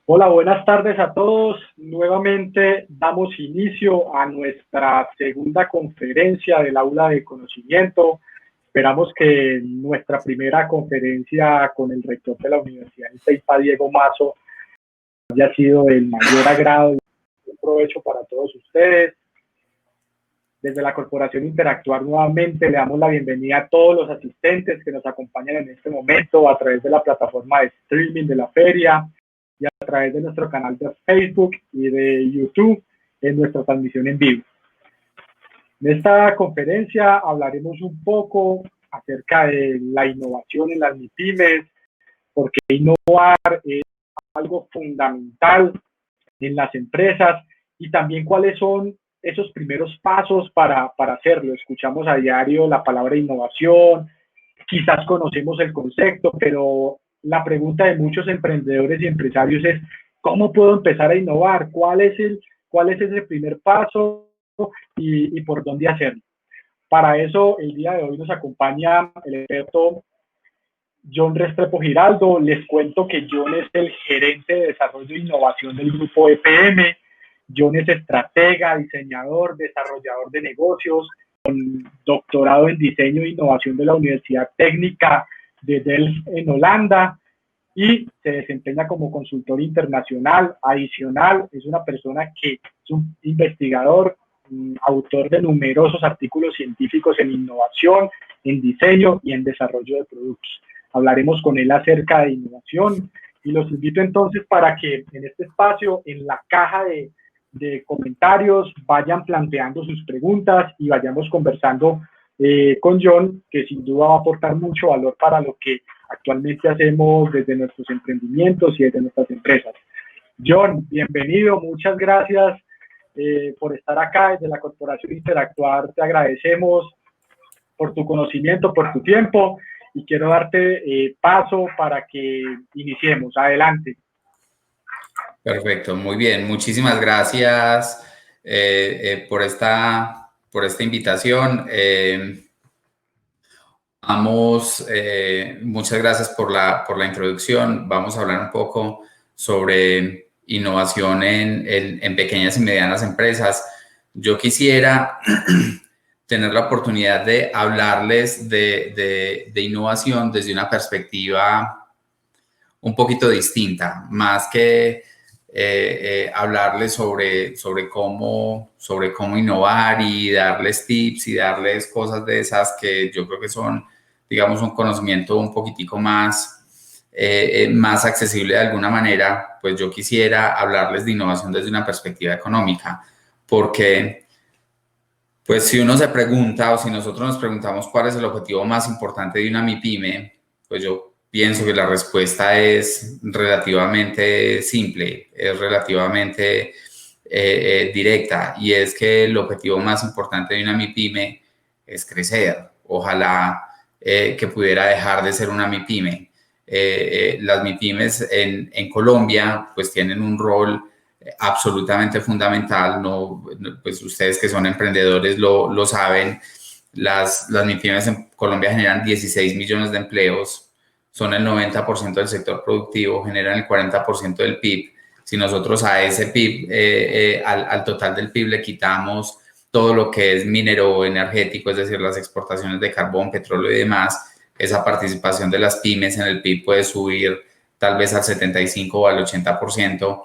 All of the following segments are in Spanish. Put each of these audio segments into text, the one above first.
Hola, buenas tardes a todos. Nuevamente damos inicio a nuestra segunda conferencia del Aula de Conocimiento. Esperamos que nuestra primera conferencia con el rector de la Universidad de Ceiba, Diego Mazo, haya sido del mayor agrado y un provecho para todos ustedes. Desde la Corporación Interactuar nuevamente le damos la bienvenida a todos los asistentes que nos acompañan en este momento a través de la plataforma de streaming de la feria y a través de nuestro canal de Facebook y de YouTube en nuestra transmisión en vivo. En esta conferencia hablaremos un poco acerca de la innovación en las MIPYMES, porque innovar es algo fundamental en las empresas y también cuáles son esos primeros pasos para hacerlo. Escuchamos a diario la palabra innovación, quizás conocemos el concepto, pero la pregunta de muchos emprendedores y empresarios es, ¿cómo puedo empezar a innovar? ¿Cuál es ese primer paso y por dónde hacerlo? Para eso, el día de hoy nos acompaña el experto John Restrepo Giraldo. Les cuento que John es el gerente de desarrollo e innovación del grupo EPM. John es estratega, diseñador, desarrollador de negocios, con doctorado en diseño e innovación de la Universidad Técnica de Delft en Holanda y se desempeña como consultor internacional. Adicional, es una persona que es un investigador, autor de numerosos artículos científicos en innovación, en diseño y en desarrollo de productos. Hablaremos con él acerca de innovación y los invito entonces para que en este espacio, en la caja de comentarios, vayan planteando sus preguntas y vayamos conversando con John, que sin duda va a aportar mucho valor para lo que actualmente hacemos desde nuestros emprendimientos y desde nuestras empresas. John, bienvenido, muchas gracias por estar acá desde la Corporación Interactuar. Te agradecemos por tu conocimiento, por tu tiempo y quiero darte paso para que iniciemos. Adelante. Perfecto, muy bien. Muchísimas gracias por esta invitación. Muchas gracias por la introducción. Vamos a hablar un poco sobre innovación en pequeñas y medianas empresas. Yo quisiera tener la oportunidad de hablarles de innovación desde una perspectiva un poquito distinta, más que hablarles sobre cómo innovar y darles tips y darles cosas de esas que yo creo que son, digamos, un conocimiento un poquitico más accesible de alguna manera. Pues yo quisiera hablarles de innovación desde una perspectiva económica, porque pues si uno se pregunta o si nosotros nos preguntamos cuál es el objetivo más importante de una MIPYME, pues yo pienso que la respuesta es relativamente simple, es relativamente directa, y es que el objetivo más importante de una MIPYME es crecer. Ojalá que pudiera dejar de ser una MIPYME. Las MIPYMEs en Colombia pues tienen un rol absolutamente fundamental. Pues ustedes que son emprendedores lo saben. Las MIPYMEs en Colombia generan 16 millones de empleos, son el 90% del sector productivo, generan el 40% del PIB. Si nosotros a ese PIB, al total del PIB le quitamos todo lo que es minero energético, es decir, las exportaciones de carbón, petróleo y demás, esa participación de las pymes en el PIB puede subir tal vez al 75 o al 80%,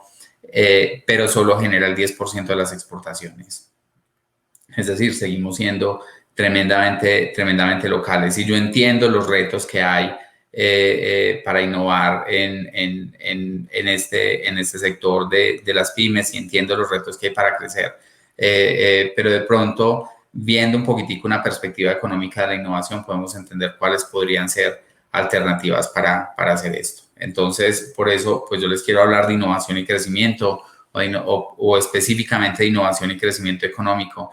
pero solo genera el 10% de las exportaciones. Es decir, seguimos siendo tremendamente locales. Y yo entiendo los retos que hay para innovar en este sector de las pymes, y entiendo los retos que hay para crecer. Pero de pronto, viendo un poquitico una perspectiva económica de la innovación, podemos entender cuáles podrían ser alternativas para hacer esto. Entonces, por eso, pues yo les quiero hablar de innovación y crecimiento, o específicamente de innovación y crecimiento económico.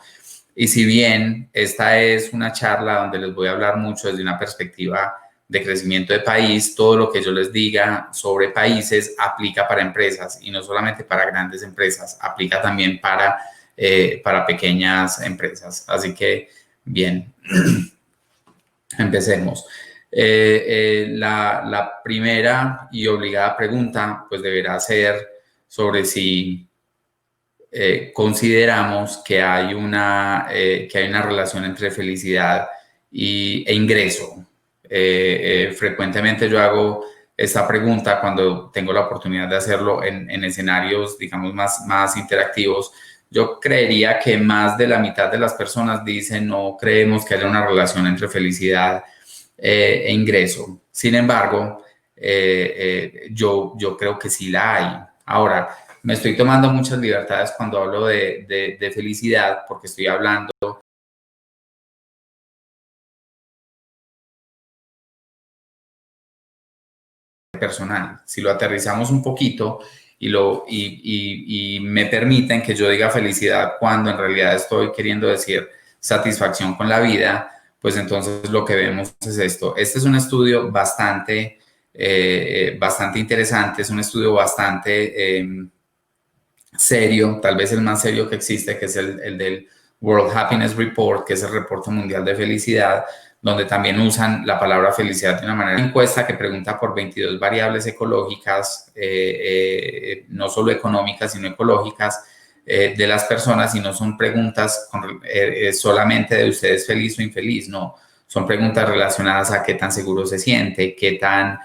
Y si bien esta es una charla donde les voy a hablar mucho desde una perspectiva de crecimiento de país, todo lo que yo les diga sobre países aplica para empresas, y no solamente para grandes empresas, aplica también para pequeñas empresas. Así que, bien, empecemos. La primera y obligada pregunta pues deberá ser sobre si consideramos que hay una relación entre felicidad e ingreso. Frecuentemente yo hago esta pregunta cuando tengo la oportunidad de hacerlo en escenarios, digamos, más interactivos. Yo creería que más de la mitad de las personas dicen no creemos que haya una relación entre felicidad e ingreso. Sin embargo, yo creo que sí la hay. Ahora, me estoy tomando muchas libertades cuando hablo de felicidad, porque estoy hablando personal. Si lo aterrizamos un poquito y me permiten que yo diga felicidad cuando en realidad estoy queriendo decir satisfacción con la vida, pues entonces lo que vemos es esto. Este es un estudio bastante interesante, es un estudio bastante serio, tal vez el más serio que existe, que es el del World Happiness Report, que es el reporte mundial de felicidad, donde también usan la palabra felicidad de una manera. Una encuesta que pregunta por 22 variables ecológicas, no solo económicas, sino ecológicas, de las personas, y no son preguntas solamente de usted es feliz o infeliz, no, son preguntas relacionadas a qué tan seguro se siente, qué tan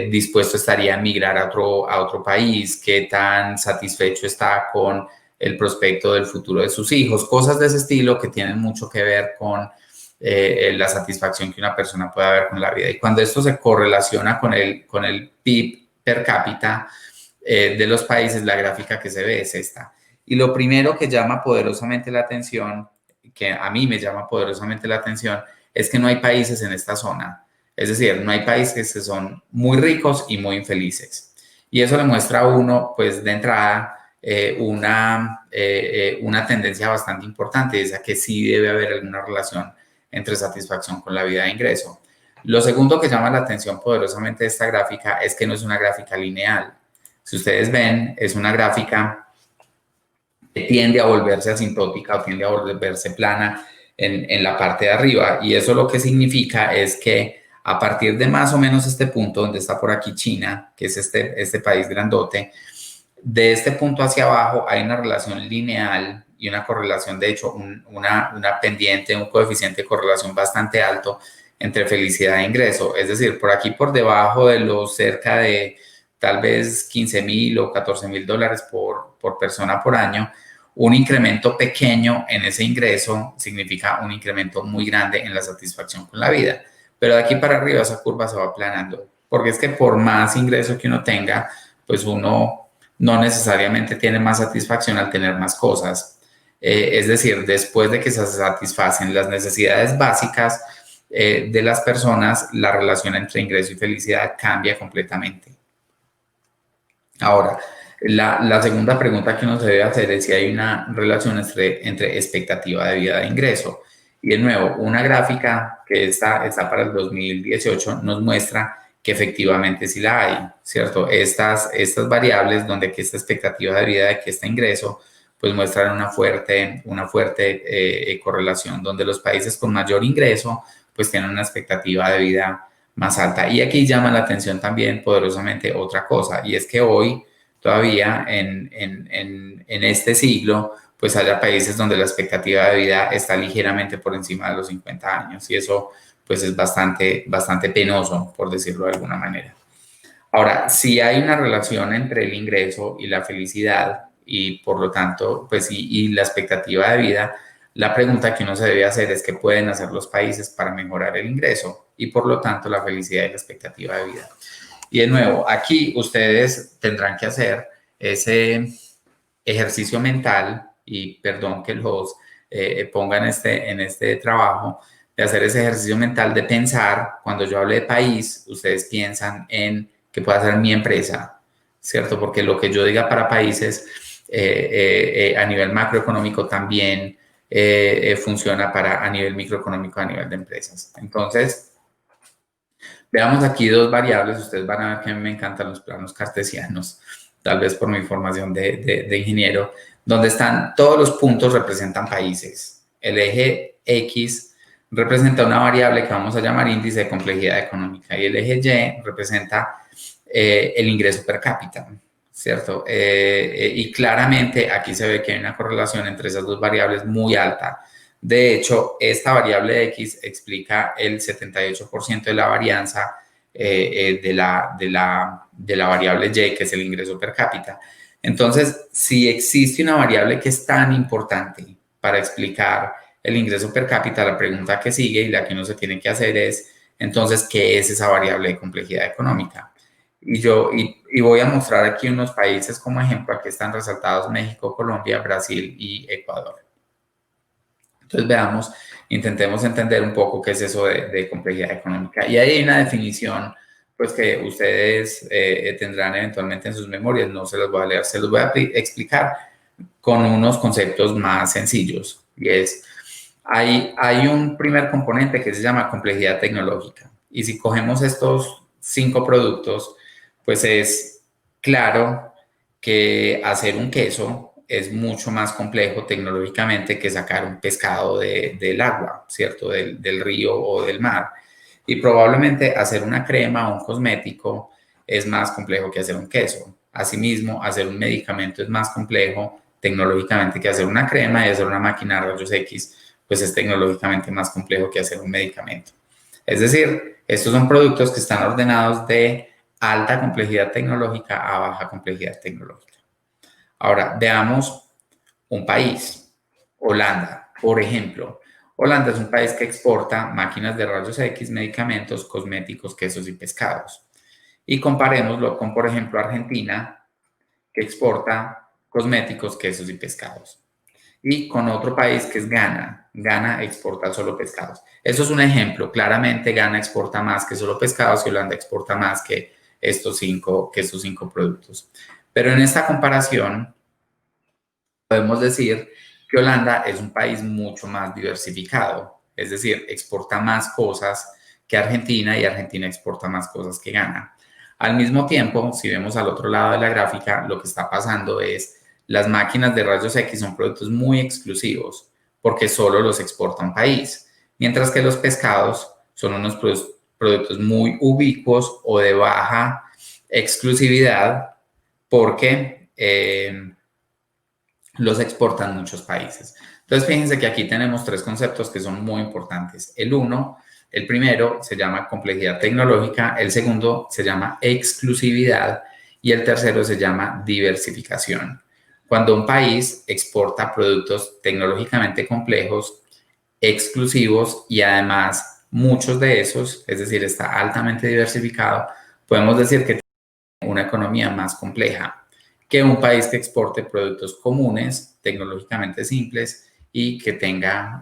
dispuesto estaría a migrar a otro país, qué tan satisfecho está con el prospecto del futuro de sus hijos, cosas de ese estilo que tienen mucho que ver con la satisfacción que una persona puede ver con la vida. Y cuando esto se correlaciona con el PIB per cápita de los países, la gráfica que se ve es esta. Y lo primero que llama poderosamente la atención, que a mí me llama poderosamente la atención, es que no hay países en esta zona. Es decir, no hay países que son muy ricos y muy infelices. Y eso le muestra a uno, pues de entrada, una tendencia bastante importante, es a que sí debe haber alguna relación entre satisfacción con la vida e ingreso. Lo segundo que llama la atención poderosamente de esta gráfica es que no es una gráfica lineal. Si ustedes ven, es una gráfica que tiende a volverse asintótica o tiende a volverse plana en la parte de arriba. Y eso lo que significa es que a partir de más o menos este punto, donde está por aquí China, que es este país grandote, de este punto hacia abajo hay una relación lineal y una correlación, de hecho, una pendiente, un coeficiente de correlación bastante alto entre felicidad e ingreso. Es decir, por aquí por debajo de los cerca de tal vez 15,000 o 14,000 dólares por persona por año, un incremento pequeño en ese ingreso significa un incremento muy grande en la satisfacción con la vida. Pero de aquí para arriba esa curva se va aplanando, porque es que por más ingreso que uno tenga, pues uno no necesariamente tiene más satisfacción al tener más cosas. Es decir, después de que se satisfacen las necesidades básicas de las personas, la relación entre ingreso y felicidad cambia completamente. Ahora, la segunda pregunta que uno se debe hacer es si hay una relación entre expectativa de vida e ingreso. Y de nuevo, una gráfica que está para el 2018 nos muestra que efectivamente sí la hay, ¿cierto? Estas variables donde que esta expectativa de vida, de que este ingreso, pues muestran una fuerte correlación, donde los países con mayor ingreso, pues tienen una expectativa de vida más alta. Y aquí llama la atención también poderosamente otra cosa, y es que hoy todavía en este siglo, pues haya países donde la expectativa de vida está ligeramente por encima de los 50 años, y eso pues es bastante penoso, por decirlo de alguna manera. Ahora, si hay una relación entre el ingreso y la felicidad, y por lo tanto, pues y la expectativa de vida, la pregunta que uno se debe hacer es qué pueden hacer los países para mejorar el ingreso y por lo tanto la felicidad y la expectativa de vida. Y de nuevo, aquí ustedes tendrán que hacer ese ejercicio mental, y perdón que los ponga en este trabajo, de hacer ese ejercicio mental de pensar, cuando yo hable de país, ustedes piensan en qué puede hacer mi empresa, ¿cierto? Porque lo que yo diga para países a nivel macroeconómico también funciona a nivel microeconómico, a nivel de empresas. Entonces, veamos aquí dos variables. Ustedes van a ver que a mí me encantan los planos cartesianos, tal vez por mi formación de ingeniero, donde están todos los puntos representan países. El eje X representa una variable que vamos a llamar índice de complejidad económica y el eje Y representa el ingreso per cápita, ¿cierto? Y claramente aquí se ve que hay una correlación entre esas dos variables muy alta. De hecho, esta variable X explica el 78% de la varianza de la variable Y, que es el ingreso per cápita. Entonces, si existe una variable que es tan importante para explicar el ingreso per cápita, la pregunta que sigue y la que uno se tiene que hacer es, entonces, ¿qué es esa variable de complejidad económica? Y voy a mostrar aquí unos países como ejemplo. Aquí están resaltados México, Colombia, Brasil y Ecuador. Entonces veamos, intentemos entender un poco qué es eso de complejidad económica. Y ahí hay una definición pues que ustedes tendrán eventualmente en sus memorias. No se los voy a leer, se los voy a explicar con unos conceptos más sencillos. Y es, hay un primer componente que se llama complejidad tecnológica. Y si cogemos estos 5 productos, pues es claro que hacer un queso es mucho más complejo tecnológicamente que sacar un pescado del agua, ¿cierto? Del río o del mar. Y probablemente hacer una crema o un cosmético es más complejo que hacer un queso. Asimismo, hacer un medicamento es más complejo tecnológicamente que hacer una crema, y hacer una máquina de rayos X, pues es tecnológicamente más complejo que hacer un medicamento. Es decir, estos son productos que están ordenados de alta complejidad tecnológica a baja complejidad tecnológica. Ahora, veamos un país, Holanda, por ejemplo. Holanda es un país que exporta máquinas de rayos X, medicamentos, cosméticos, quesos y pescados. Y comparémoslo con, por ejemplo, Argentina, que exporta cosméticos, quesos y pescados. Y con otro país que es Ghana. Ghana exporta solo pescados. Eso es un ejemplo. Claramente Ghana exporta más que solo pescados y Holanda exporta más que estos cinco productos. Pero en esta comparación podemos decir que Holanda es un país mucho más diversificado. Es decir, exporta más cosas que Argentina y Argentina exporta más cosas que Ghana. Al mismo tiempo, si vemos al otro lado de la gráfica, lo que está pasando es las máquinas de rayos X son productos muy exclusivos porque solo los exporta un país, mientras que los pescados son unos productos muy ubicuos o de baja exclusividad porque los exportan muchos países. Entonces, fíjense que aquí tenemos 3 conceptos que son muy importantes. El primero se llama complejidad tecnológica, el segundo se llama exclusividad y el tercero se llama diversificación. Cuando un país exporta productos tecnológicamente complejos, exclusivos y además muchos de esos, es decir, está altamente diversificado, podemos decir que tiene una economía más compleja que un país que exporte productos comunes, tecnológicamente simples y que tenga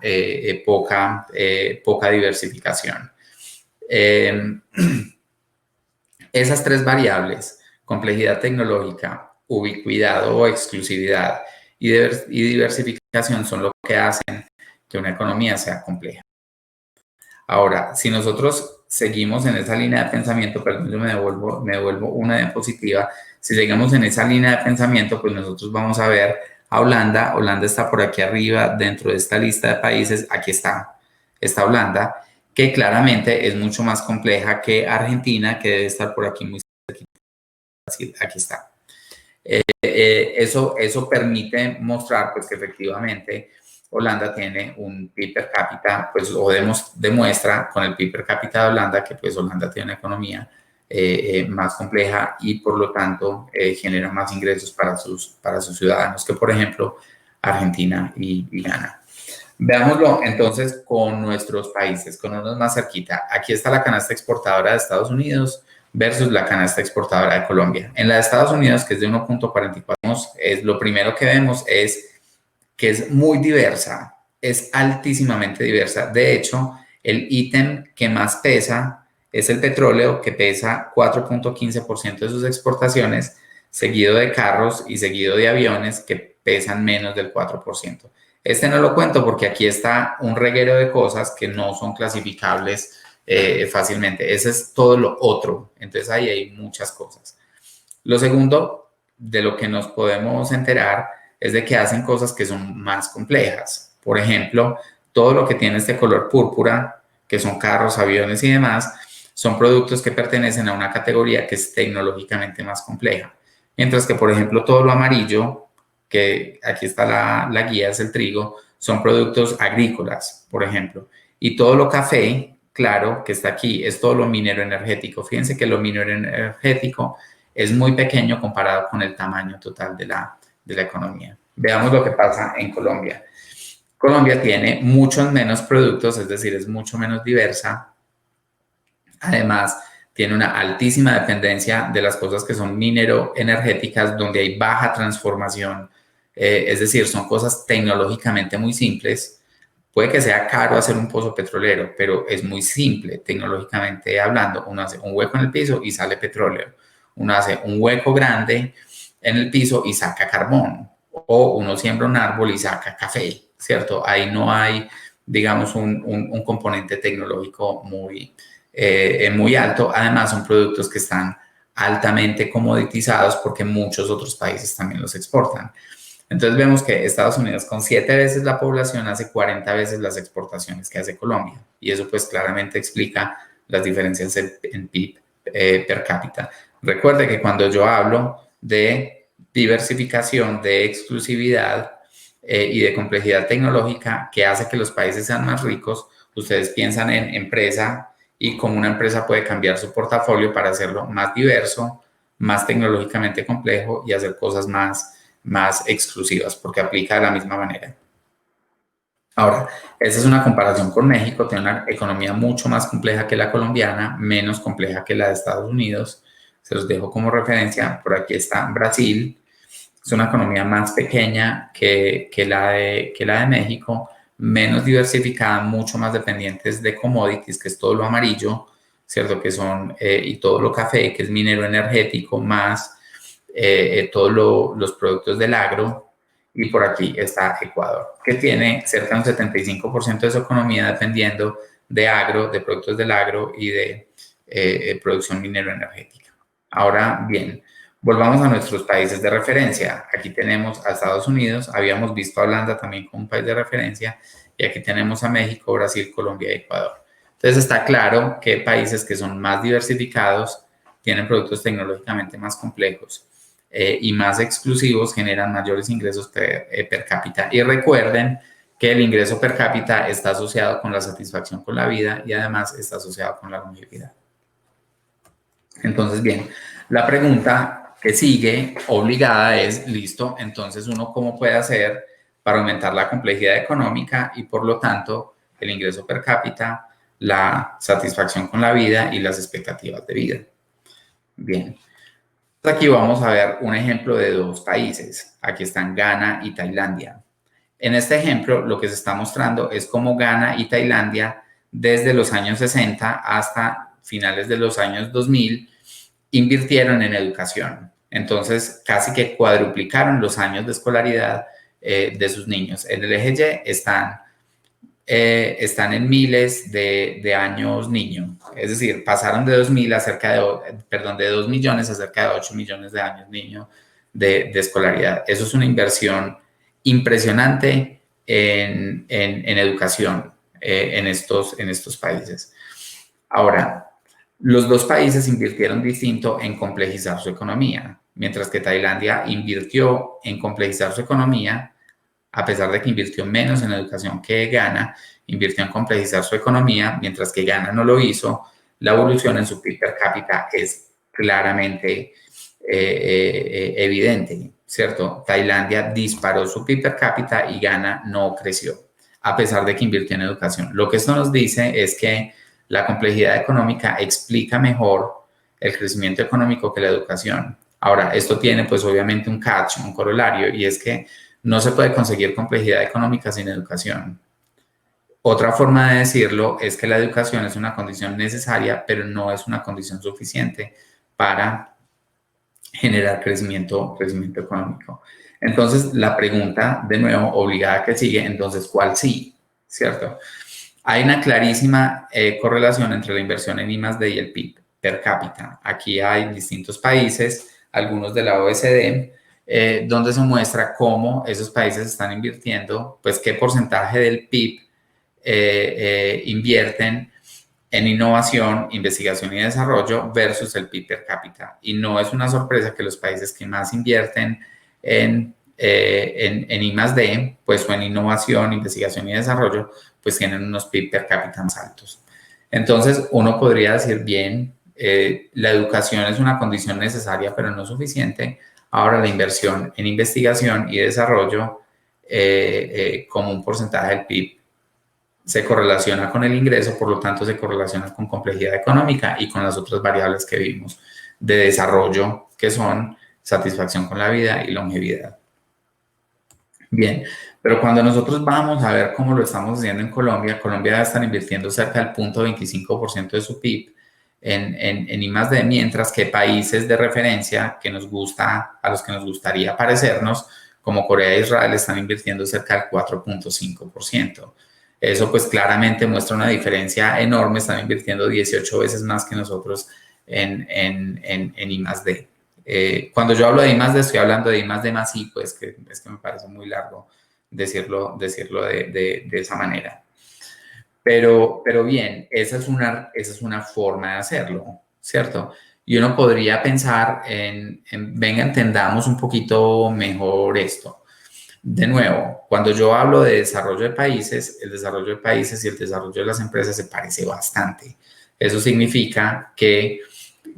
poca diversificación. Esas 3 variables, complejidad tecnológica, ubicuidad o exclusividad y diversificación, son lo que hacen que una economía sea compleja. Ahora, si nosotros seguimos en esa línea de pensamiento, perdón, yo me devuelvo una diapositiva. Si seguimos en esa línea de pensamiento, pues nosotros vamos a ver a Holanda. Holanda está por aquí arriba dentro de esta lista de países. Aquí está Holanda, que claramente es mucho más compleja que Argentina, que debe estar por aquí muy cerquita. Aquí está. Eso permite mostrar pues, que efectivamente Holanda tiene un PIB per cápita, pues, o demuestra con el PIB per cápita de Holanda que pues Holanda tiene una economía más compleja y por lo tanto genera más ingresos para sus ciudadanos que por ejemplo Argentina y Ghana. Veámoslo entonces con nuestros países, con unos más cerquita. Aquí está la canasta exportadora de Estados Unidos versus la canasta exportadora de Colombia. En la de Estados Unidos, que es de 1.44, lo primero que vemos es que es muy diversa, es altísimamente diversa. De hecho, el ítem que más pesa es el petróleo, que pesa 4.15% de sus exportaciones, seguido de carros y seguido de aviones, que pesan menos del 4%. Este no lo cuento porque aquí está un reguero de cosas que no son clasificables fácilmente. Ese es todo lo otro. Entonces ahí hay muchas cosas. Lo segundo de lo que nos podemos enterar es de que hacen cosas que son más complejas. Por ejemplo, todo lo que tiene este color púrpura, que son carros, aviones y demás, son productos que pertenecen a una categoría que es tecnológicamente más compleja. Mientras que, por ejemplo, todo lo amarillo, que aquí está la guía, es el trigo, son productos agrícolas, por ejemplo. Y todo lo café, claro, que está aquí, es todo lo minero energético. Fíjense que lo minero energético es muy pequeño comparado con el tamaño total de la economía. Veamos lo que pasa en Colombia. Colombia tiene muchos menos productos, es decir, es mucho menos diversa. Además, tiene una altísima dependencia de las cosas que son minero-energéticas, donde hay baja transformación, es decir, son cosas tecnológicamente muy simples. Puede que sea caro hacer un pozo petrolero, pero es muy simple tecnológicamente hablando. Uno hace un hueco en el piso y sale petróleo. Uno hace un hueco grande en el piso y saca carbón. O uno siembra un árbol y saca café, ¿cierto? Ahí no hay, digamos, un componente tecnológico muy alto. Además, son productos que están altamente comoditizados porque muchos otros países también los exportan. Entonces vemos que Estados Unidos con 7 veces la población hace 40 veces las exportaciones que hace Colombia. Y eso pues claramente explica las diferencias en PIB per cápita. Recuerde que cuando yo hablo de diversificación, de exclusividad y de complejidad tecnológica que hace que los países sean más ricos, ustedes piensan en empresa y cómo una empresa puede cambiar su portafolio para hacerlo más diverso, más tecnológicamente complejo y hacer cosas más exclusivas, porque aplica de la misma manera. Ahora, esa es una comparación con México, tiene una economía mucho más compleja que la colombiana, menos compleja que la de Estados Unidos. Se los dejo como referencia. Por aquí está Brasil, es una economía más pequeña que la de México, menos diversificada, mucho más dependientes de commodities, que es todo lo amarillo, ¿cierto? Que son, y todo lo café, que es minero energético, más todos los productos del agro. Y por aquí está Ecuador, que tiene cerca de un 75% de su economía dependiendo de agro, de productos del agro y de producción minero energética. Ahora bien, volvamos a nuestros países de referencia. Aquí tenemos a Estados Unidos, habíamos visto a Holanda también como un país de referencia, y aquí tenemos a México, Brasil, Colombia y Ecuador. Entonces está claro que países que son más diversificados tienen productos tecnológicamente más complejos y más exclusivos generan mayores ingresos per cápita. Y recuerden que el ingreso per cápita está asociado con la satisfacción con la vida y además está asociado con la longevidad. Entonces, bien, la pregunta que sigue obligada es, listo, entonces uno cómo puede hacer para aumentar la complejidad económica y por lo tanto el ingreso per cápita, la satisfacción con la vida y las expectativas de vida. Bien, aquí vamos a ver un ejemplo de dos países. Aquí están Ghana y Tailandia. En este ejemplo, lo que se está mostrando es cómo Ghana y Tailandia, desde los años 60 hasta finales de los años 2000, invirtieron en educación. Entonces, casi que cuadruplicaron los años de escolaridad de sus niños. En el eje Y están en miles de años niño. Es decir, pasaron de 2.000 a cerca de 2 millones a cerca de 8 millones de años niño de escolaridad. Eso es una inversión impresionante en educación en estos países. Ahora, los dos países invirtieron distinto en complejizar su economía, mientras que Tailandia invirtió en complejizar su economía, a pesar de que invirtió menos en educación que Ghana, invirtió en complejizar su economía, mientras que Ghana no lo hizo. La evolución en su PIB per cápita es claramente evidente, ¿cierto? Tailandia disparó su PIB per cápita y Ghana no creció, a pesar de que invirtió en educación. Lo que esto nos dice es que la complejidad económica explica mejor el crecimiento económico que la educación. Ahora, esto tiene pues obviamente un catch, un corolario, y es que no se puede conseguir complejidad económica sin educación. Otra forma de decirlo es que la educación es una condición necesaria, pero no es una condición suficiente para generar crecimiento económico. Entonces, la pregunta, de nuevo, obligada que sigue, entonces, ¿cuál sí? ¿Cierto? Hay una clarísima correlación entre la inversión en I+D y el PIB per cápita. Aquí hay distintos países, algunos de la OECD, donde se muestra cómo esos países están invirtiendo, pues qué porcentaje del PIB invierten en innovación, investigación y desarrollo versus el PIB per cápita. Y no es una sorpresa que los países que más invierten en I+D, pues o en innovación, investigación y desarrollo, pues tienen unos PIB per cápita más altos. Entonces, uno podría decir, bien, la educación es una condición necesaria, pero no suficiente. Ahora, la inversión en investigación y desarrollo como un porcentaje del PIB se correlaciona con el ingreso, por lo tanto se correlaciona con complejidad económica y con las otras variables que vimos de desarrollo, que son satisfacción con la vida y longevidad. Bien, pero cuando nosotros vamos a ver cómo lo estamos haciendo en Colombia, Colombia va a estar invirtiendo cerca del 0.25% de su PIB en I+D, mientras que países de referencia que nos gusta, a los que nos gustaría parecernos, como Corea e Israel, están invirtiendo cerca del 4.5%. Eso pues claramente muestra una diferencia enorme, están invirtiendo 18 veces más que nosotros en I+D. Cuando yo hablo de I+D, estoy hablando de I+D más I, pues que es que me parece muy largo decirlo de esa manera. Pero bien, esa es una forma de hacerlo, ¿cierto? Y uno podría pensar venga, entendamos un poquito mejor esto. De nuevo, cuando yo hablo de desarrollo de países, el desarrollo de países y el desarrollo de las empresas se parece bastante. Eso significa que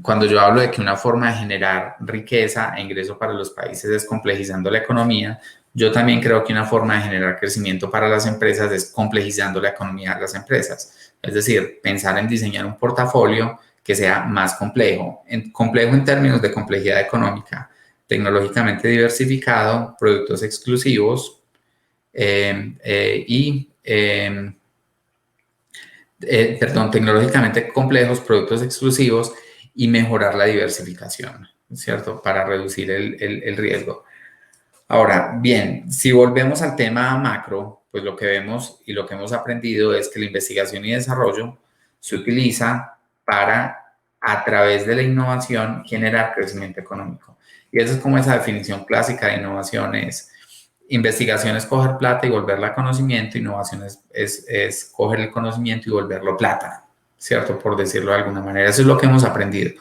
cuando yo hablo de que una forma de generar riqueza e ingreso para los países es complejizando la economía, yo también creo que una forma de generar crecimiento para las empresas es complejizando la economía de las empresas. Es decir, pensar en diseñar un portafolio que sea más complejo en términos de complejidad económica, tecnológicamente diversificado, productos exclusivos tecnológicamente complejos, productos exclusivos y mejorar la diversificación, ¿cierto? Para reducir el riesgo. Ahora, bien, si volvemos al tema macro, pues lo que vemos y lo que hemos aprendido es que la investigación y desarrollo se utiliza para, a través de la innovación, generar crecimiento económico. Y esa es como esa definición clásica de innovación es: investigación es coger plata y volverla a conocimiento, innovación es coger el conocimiento y volverlo plata, ¿cierto? Por decirlo de alguna manera. Eso es lo que hemos aprendido.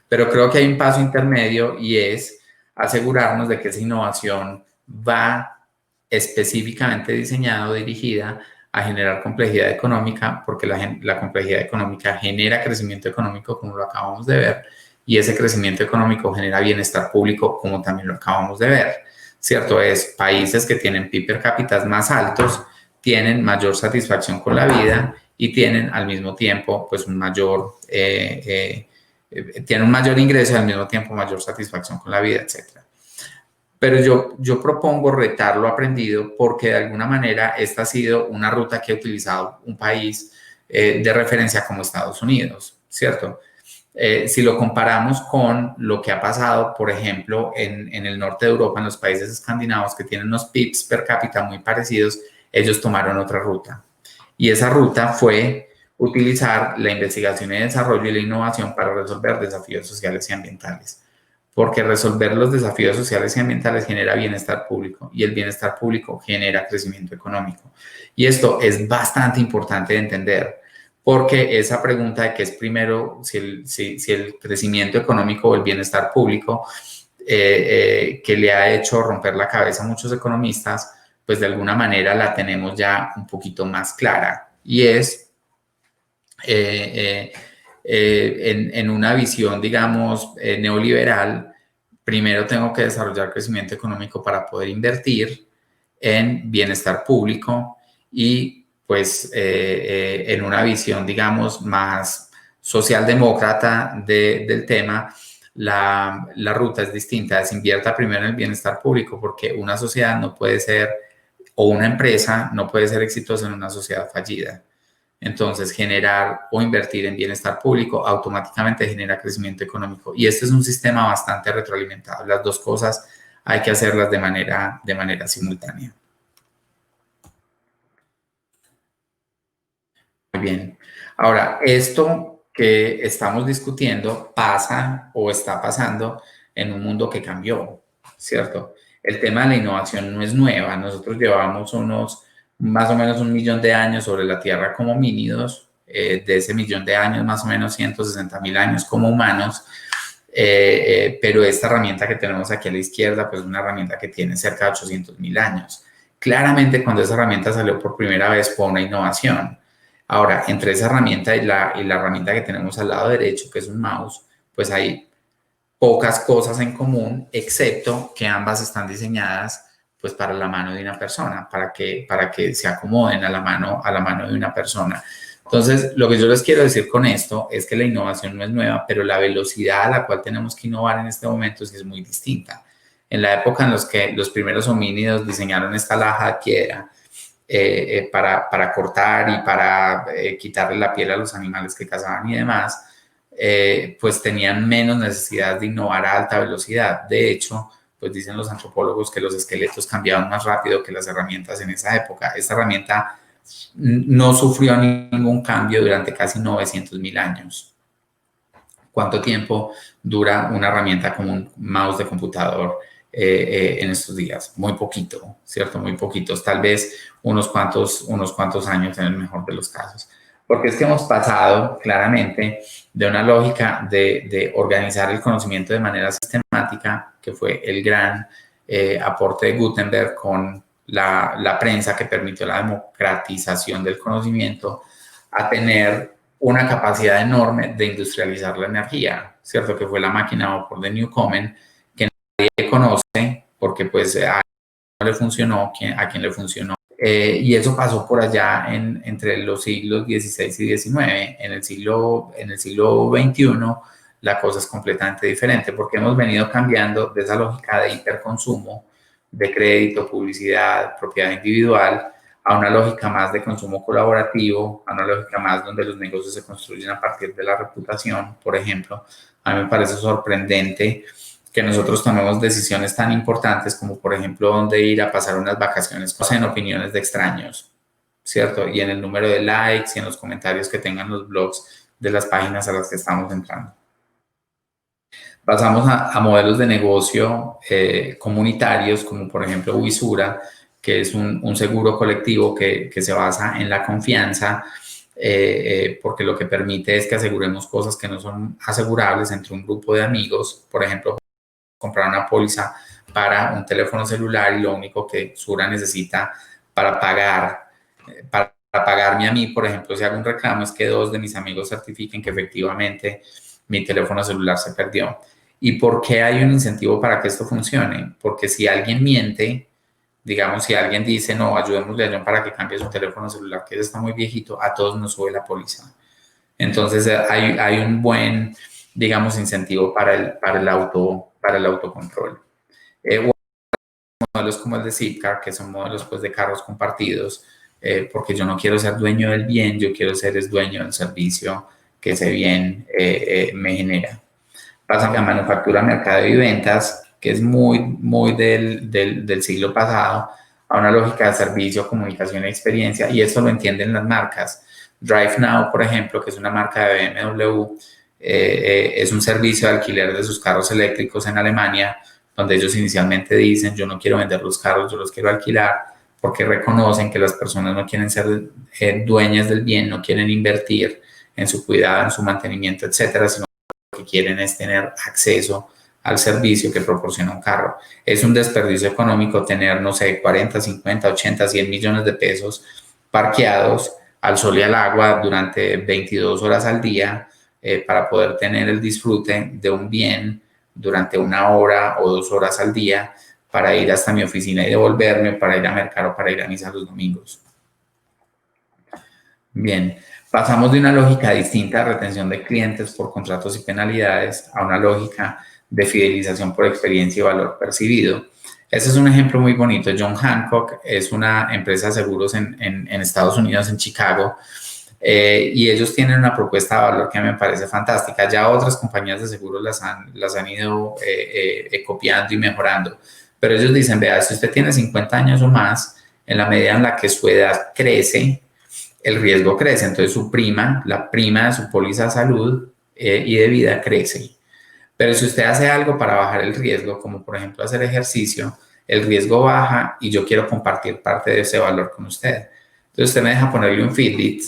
Pero creo que hay un paso intermedio y es asegurarnos de que esa innovación va específicamente diseñada o dirigida a generar complejidad económica, porque la complejidad económica genera crecimiento económico, como lo acabamos de ver, y ese crecimiento económico genera bienestar público, como también lo acabamos de ver, ¿cierto? Es países que tienen PIB per cápita más altos, tienen mayor satisfacción con la vida y tienen al mismo tiempo, pues, tienen un mayor ingreso y al mismo tiempo mayor satisfacción con la vida, etc. Pero yo propongo retar lo aprendido porque de alguna manera esta ha sido una ruta que ha utilizado un país de referencia como Estados Unidos, ¿cierto? Si lo comparamos con lo que ha pasado, por ejemplo, en el norte de Europa, en los países escandinavos que tienen unos PIBs per cápita muy parecidos, ellos tomaron otra ruta. Y esa ruta fue utilizar la investigación y desarrollo y la innovación para resolver desafíos sociales y ambientales. Porque resolver los desafíos sociales y ambientales genera bienestar público y el bienestar público genera crecimiento económico. Y esto es bastante importante de entender, porque esa pregunta de qué es primero, si el crecimiento económico o el bienestar público, que le ha hecho romper la cabeza a muchos economistas, pues de alguna manera la tenemos ya un poquito más clara. Y es en una visión, digamos, neoliberal, primero tengo que desarrollar crecimiento económico para poder invertir en bienestar público y pues en una visión, digamos, más socialdemócrata del tema, la ruta es distinta, se invierta primero en el bienestar público porque una sociedad no puede ser, o una empresa no puede ser exitosa en una sociedad fallida. Entonces, generar o invertir en bienestar público automáticamente genera crecimiento económico. Y este es un sistema bastante retroalimentado. Las dos cosas hay que hacerlas de manera simultánea. Muy bien. Ahora, esto que estamos discutiendo pasa o está pasando en un mundo que cambió, ¿cierto? El tema de la innovación no es nueva. Nosotros llevamos más o menos 1 millón de años sobre la Tierra como homínidos, de ese millón de años, más o menos 160.000 años como humanos, pero esta herramienta que tenemos aquí a la izquierda, pues es una herramienta que tiene cerca de 800.000 años. Claramente, cuando esa herramienta salió por primera vez fue una innovación. Ahora, entre esa herramienta y la herramienta que tenemos al lado derecho, que es un mouse, pues hay pocas cosas en común, excepto que ambas están diseñadas pues para la mano de una persona, para que se acomoden a la mano de una persona. Entonces, lo que yo les quiero decir con esto es que la innovación no es nueva, pero la velocidad a la cual tenemos que innovar en este momento sí es muy distinta. En la época en la que los primeros homínidos diseñaron esta laja de piedra para cortar y para quitarle la piel a los animales que cazaban y demás, pues tenían menos necesidad de innovar a alta velocidad. De hecho, pues dicen los antropólogos que los esqueletos cambiaban más rápido que las herramientas en esa época. Esta herramienta no sufrió ningún cambio durante casi 900.000 años. ¿Cuánto tiempo dura una herramienta como un mouse de computador en estos días? Muy poquito, ¿cierto? Muy poquitos, tal vez unos cuantos años en el mejor de los casos. Porque es que hemos pasado claramente de una lógica de organizar el conocimiento de manera sistemática, que fue el gran aporte de Gutenberg con la prensa que permitió la democratización del conocimiento, a tener una capacidad enorme de industrializar la energía, ¿cierto? Que fue la máquina a vapor de Newcomen, que nadie conoce porque pues a no le funcionó, a quien le funcionó. Y eso pasó por allá entre los siglos XVI y XIX. En el siglo XXI la cosa es completamente diferente porque hemos venido cambiando de esa lógica de hiperconsumo, de crédito, publicidad, propiedad individual, a una lógica más de consumo colaborativo, a una lógica más donde los negocios se construyen a partir de la reputación, por ejemplo. A mí me parece sorprendente que nosotros tomemos decisiones tan importantes como, por ejemplo, dónde ir a pasar unas vacaciones en opiniones de extraños, ¿cierto? Y en el número de likes y en los comentarios que tengan los blogs de las páginas a las que estamos entrando. Pasamos a modelos de negocio comunitarios, como por ejemplo Wisura, que es un seguro colectivo que se basa en la confianza, porque lo que permite es que aseguremos cosas que no son asegurables entre un grupo de amigos. Por ejemplo, comprar una póliza para un teléfono celular y lo único que Sura necesita para pagarme a mí, por ejemplo, si hago un reclamo, es que 2 de mis amigos certifiquen que efectivamente mi teléfono celular se perdió. ¿Y por qué hay un incentivo para que esto funcione? Porque si alguien miente, digamos, si alguien dice, no, ayudémosle a John para que cambie su teléfono celular, que está muy viejito, a todos nos sube la póliza. Entonces hay un buen, digamos, incentivo para el autocontrol. Modelos como el de Zipcar, que son modelos pues, de carros compartidos, porque yo no quiero ser dueño del bien, yo quiero ser dueño del servicio que ese bien me genera. Pasa a manufactura, mercadeo y ventas, que es muy del siglo pasado, a una lógica de servicio, comunicación y experiencia, y esto lo entienden las marcas. DriveNow, por ejemplo, que es una marca de BMW, es un servicio de alquiler de sus carros eléctricos en Alemania, donde ellos inicialmente dicen, yo no quiero vender los carros, yo los quiero alquilar, porque reconocen que las personas no quieren ser dueñas del bien, no quieren invertir en su cuidado, en su mantenimiento, etcétera, sino que quieren es tener acceso al servicio que proporciona un carro. Es un desperdicio económico tener, no sé, 40, 50, 80, 100 millones de pesos parqueados al sol y al agua durante 22 horas al día para poder tener el disfrute de un bien durante 1 hora o 2 horas al día para ir hasta mi oficina y devolverme, para ir a mercar o para ir a misa los domingos. Bien, pasamos de una lógica distinta de retención de clientes por contratos y penalidades a una lógica de fidelización por experiencia y valor percibido. Ese es un ejemplo muy bonito. John Hancock es una empresa de seguros en Estados Unidos, en Chicago, y ellos tienen una propuesta de valor que me parece fantástica. Ya otras compañías de seguros las han ido copiando y mejorando, pero ellos dicen, vea, si usted tiene 50 años o más, en la medida en la que su edad crece, el riesgo crece, entonces la prima de su póliza de salud y de vida crece. Pero si usted hace algo para bajar el riesgo, como por ejemplo hacer ejercicio, el riesgo baja y yo quiero compartir parte de ese valor con usted. Entonces usted me deja ponerle un Fitbit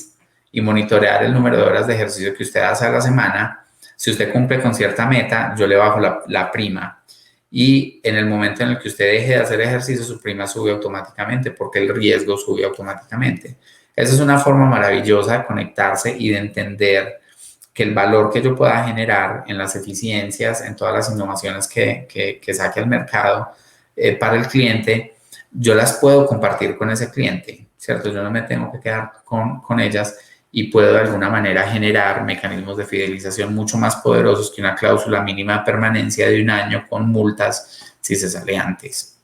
y monitorear el número de horas de ejercicio que usted hace a la semana. Si usted cumple con cierta meta, yo le bajo la prima. Y en el momento en el que usted deje de hacer ejercicio, su prima sube automáticamente porque el riesgo sube automáticamente. Esa es una forma maravillosa de conectarse y de entender que el valor que yo pueda generar en las eficiencias, en todas las innovaciones que saque al mercado para el cliente, yo las puedo compartir con ese cliente, ¿cierto? Yo no me tengo que quedar con ellas y puedo de alguna manera generar mecanismos de fidelización mucho más poderosos que una cláusula mínima de permanencia de 1 año con multas si se sale antes.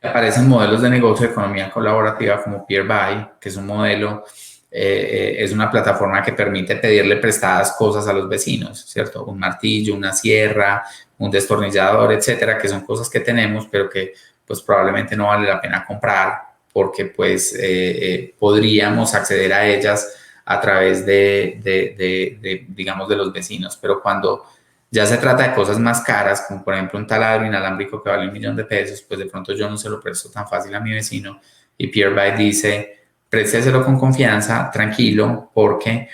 Aparecen modelos de negocio de economía colaborativa como PeerBuy, que es un modelo, es una plataforma que permite pedirle prestadas cosas a los vecinos, ¿cierto? Un martillo, una sierra, un destornillador, etcétera, que son cosas que tenemos, pero que pues probablemente no vale la pena comprar porque pues podríamos acceder a ellas a través digamos, de los vecinos. Pero cuando ya se trata de cosas más caras, como por ejemplo un taladro inalámbrico que vale 1 millón de pesos, pues de pronto yo no se lo presto tan fácil a mi vecino. Y PeerBuy dice, présteselo con confianza, tranquilo, porque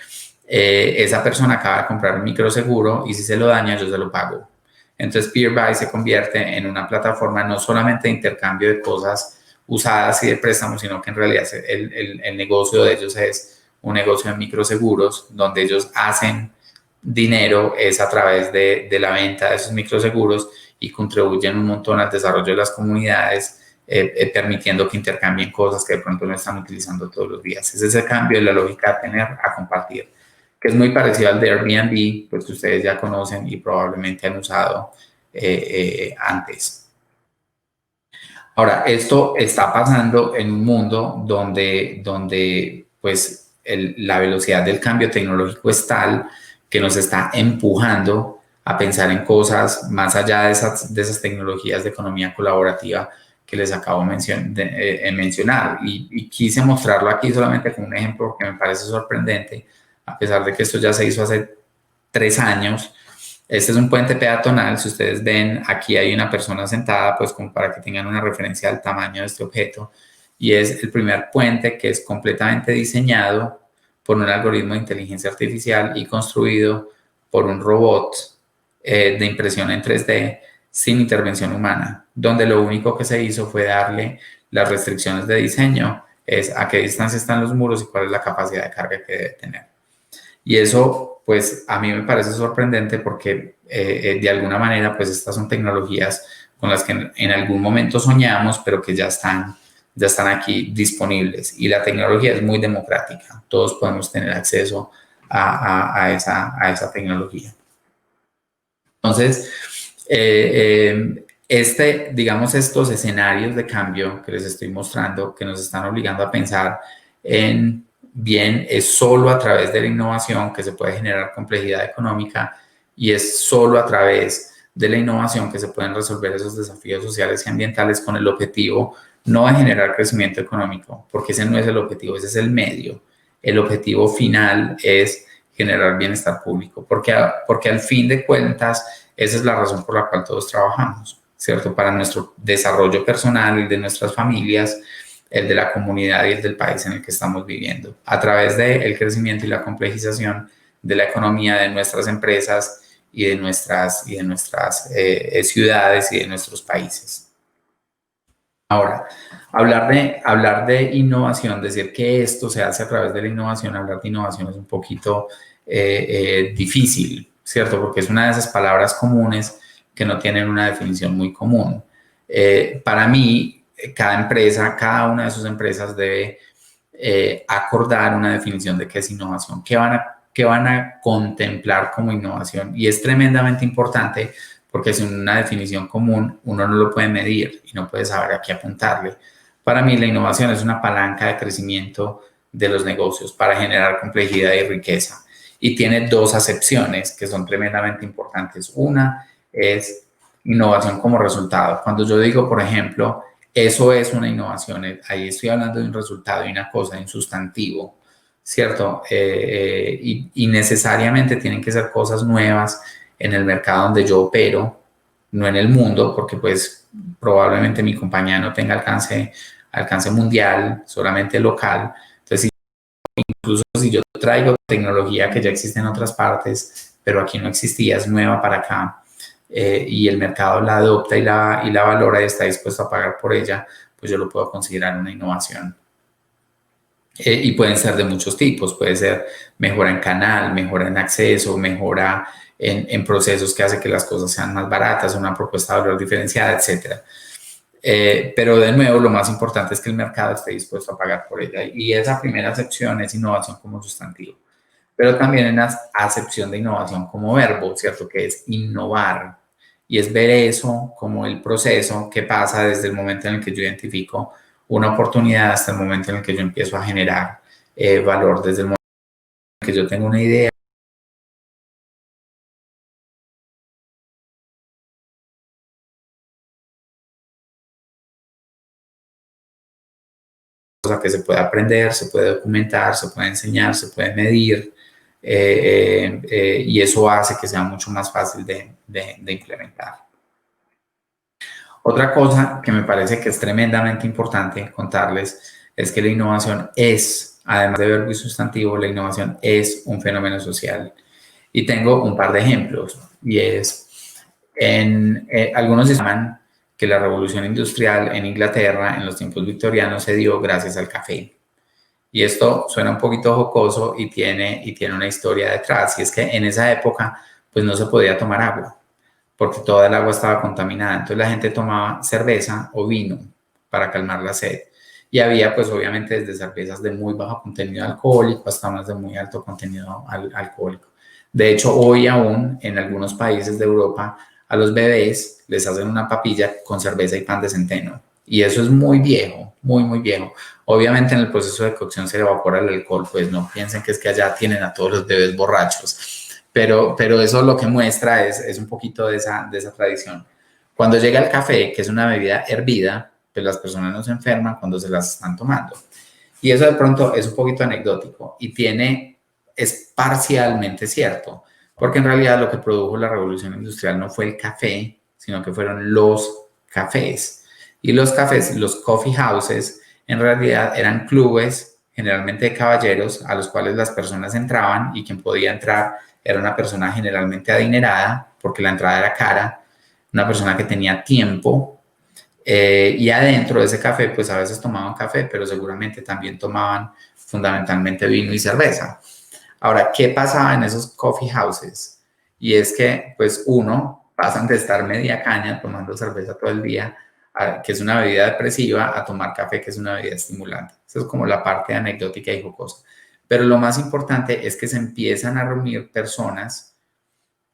esa persona acaba de comprar un microseguro y si se lo daña, yo se lo pago. Entonces PeerBuy se convierte en una plataforma no solamente de intercambio de cosas usadas y de préstamos, sino que en realidad el negocio de ellos es un negocio de microseguros, donde ellos hacen dinero es a través de la venta de esos microseguros y contribuyen un montón al desarrollo de las comunidades, permitiendo que intercambien cosas que de pronto no están utilizando todos los días. Ese es el cambio de la lógica de tener a compartir, que es muy parecido al de Airbnb, pues que ustedes ya conocen y probablemente han usado antes. Ahora, esto está pasando en un mundo donde pues, la velocidad del cambio tecnológico es tal que nos está empujando a pensar en cosas más allá de esas tecnologías de economía colaborativa que les acabo de mencionar. Y quise mostrarlo aquí solamente como un ejemplo que me parece sorprendente, a pesar de que esto ya se hizo hace 3 años. Este es un puente peatonal. Si ustedes ven, aquí hay una persona sentada, pues como para que tengan una referencia al tamaño de este objeto. Y es el primer puente que es completamente diseñado por un algoritmo de inteligencia artificial y construido por un robot de impresión en 3D sin intervención humana, donde lo único que se hizo fue darle las restricciones de diseño, es a qué distancia están los muros y cuál es la capacidad de carga que debe tener. Y eso, pues, a mí me parece sorprendente porque de alguna manera, pues, estas son tecnologías con las que en algún momento soñamos, pero que ya están aquí disponibles. Y la tecnología es muy democrática. Todos podemos tener acceso a esa tecnología. Entonces, digamos, estos escenarios de cambio que les estoy mostrando, que nos están obligando a pensar en bien, es solo a través de la innovación que se puede generar complejidad económica y es solo a través de la innovación que se pueden resolver esos desafíos sociales y ambientales con el objetivo no de generar crecimiento económico, porque ese no es el objetivo, ese es el medio. El objetivo final es generar bienestar público, porque al fin de cuentas, esa es la razón por la cual todos trabajamos, ¿cierto? Para nuestro desarrollo personal, el de nuestras familias, el de la comunidad y el del país en el que estamos viviendo, a través del crecimiento y la complejización de la economía de nuestras empresas y de nuestras ciudades y de nuestros países. Ahora, hablar de innovación, decir que esto se hace a través de la innovación, hablar de innovación es un poquito difícil, ¿cierto? Porque es una de esas palabras comunes que no tienen una definición muy común. Para mí, cada una de sus empresas debe acordar una definición de qué es innovación, qué van a contemplar como innovación. Y es tremendamente importante porque sin una definición común uno no lo puede medir y no puede saber a qué apuntarle. Para mí la innovación es una palanca de crecimiento de los negocios para generar complejidad y riqueza. Y tiene 2 acepciones que son tremendamente importantes. Una es innovación como resultado. Cuando yo digo, por ejemplo, eso es una innovación, ahí estoy hablando de un resultado y una cosa, de un sustantivo, ¿cierto? Y necesariamente tienen que ser cosas nuevas en el mercado donde yo opero, no en el mundo, porque pues probablemente mi compañía no tenga alcance mundial, solamente local. Entonces, si traigo tecnología que ya existe en otras partes, pero aquí no existía, es nueva para acá, y el mercado la adopta y la valora y está dispuesto a pagar por ella, pues yo lo puedo considerar una innovación. Y pueden ser de muchos tipos, puede ser mejora en canal, mejora en acceso, mejora en procesos que hace que las cosas sean más baratas, una propuesta de valor diferenciada, etc. Pero de nuevo, lo más importante es que el mercado esté dispuesto a pagar por ella. Y esa primera acepción es innovación como sustantivo. Pero también hay una acepción de innovación como verbo, ¿cierto? Que es innovar. Y es ver eso como el proceso que pasa desde el momento en el que yo identifico una oportunidad hasta el momento en el que yo empiezo a generar valor, desde el momento en que yo tengo una idea, cosa que se puede aprender, se puede documentar, se puede enseñar, se puede medir, y eso hace que sea mucho más fácil de implementar. Otra cosa que me parece que es tremendamente importante contarles es que la innovación es, además de verbo y sustantivo, la innovación es un fenómeno social. Y tengo un par de ejemplos, y es, algunos llaman que la revolución industrial en Inglaterra en los tiempos victorianos se dio gracias al café. Y esto suena un poquito jocoso y tiene una historia detrás, y es que en esa época pues no se podía tomar agua, porque toda el agua estaba contaminada. Entonces la gente tomaba cerveza o vino para calmar la sed. Y había pues obviamente desde cervezas de muy bajo contenido alcohólico hasta unas de muy alto contenido alcohólico. De hecho, hoy aún en algunos países de Europa a los bebés les hacen una papilla con cerveza y pan de centeno. Y eso es muy viejo, muy viejo. Obviamente en el proceso de cocción se evapora el alcohol, pues no piensen que es que allá tienen a todos los bebés borrachos. Pero eso lo que muestra es un poquito de esa tradición. Cuando llega el café, que es una bebida hervida, pues las personas no se enferman cuando se las están tomando. Y eso de pronto es un poquito anecdótico y es parcialmente cierto, porque en realidad lo que produjo la revolución industrial no fue el café, sino que fueron los cafés. Y los cafés, los coffee houses, en realidad eran clubes, generalmente de caballeros, a los cuales las personas entraban, y quien podía entrar era una persona generalmente adinerada, porque la entrada era cara, una persona que tenía tiempo, y adentro de ese café, pues a veces tomaban café, pero seguramente también tomaban fundamentalmente vino y cerveza. Ahora, ¿qué pasaba en esos coffee houses? Y es que, pues pasan de estar media caña tomando cerveza todo el día, que es una bebida depresiva, a tomar café, que es una bebida estimulante. Eso es como la parte anecdótica y jocosa. Pero lo más importante es que se empiezan a reunir personas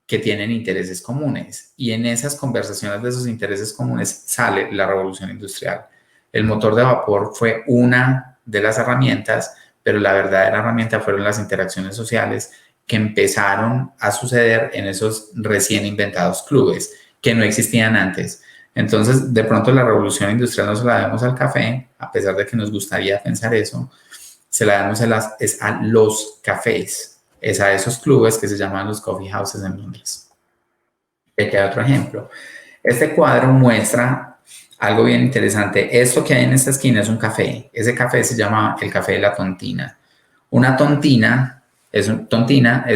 que tienen intereses comunes, y en esas conversaciones de esos intereses comunes sale la revolución industrial. El motor de vapor fue una de las herramientas, pero la verdadera herramienta fueron las interacciones sociales que empezaron a suceder en esos recién inventados clubes que no existían antes. Entonces, de pronto la revolución industrial no se la debemos al café, a pesar de que nos gustaría pensar eso, se la debemos a los cafés, es a esos clubes que se llaman los coffee houses en Londres. Aquí hay otro ejemplo. Este cuadro muestra algo bien interesante. Esto que hay en esta esquina es un café. Ese café se llama el café de la tontina. Una tontina es